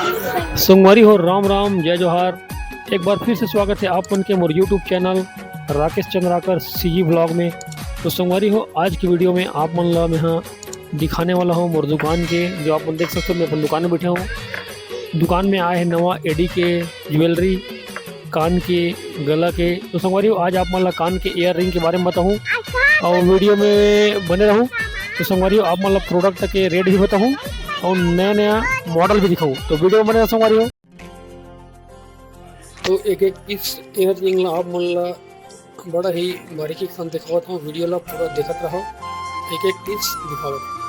संगवारी हो राम राम जय जोहार। एक बार फिर से स्वागत है आप उनके मोर YouTube channel Rakesh Chandrakar CG blog में। तो संगवारी हो आज की वीडियो में आप मन ला मैं यहाँ दिखाने वाला हूँ मोर दुकान के, जो आप मन देख सकते हो। मैं अपन दुकान में बैठा हूँ। दुकान में आए हैं नवा एडी के ज्वेलरी, कान के, गला के। तो संगवारी हो आज आप मन ला कान के ईयर रिंग के बारे में बताऊँ और वीडियो में बने रहूँ। तो संगवारी हो आप मन ला प्रोडक्ट के रेट भी बताऊँ और नया नया मॉडल भी दिखाऊँ। तो वीडियो में बने संगवारी हो। तो एक एक पीस ईयर रिंग ला आप मन ला बड़ा ही बारीकी के साथ दिखावत हूँ। वीडियो ला पूरा देखत रहो, एक एक पीस दिखावत।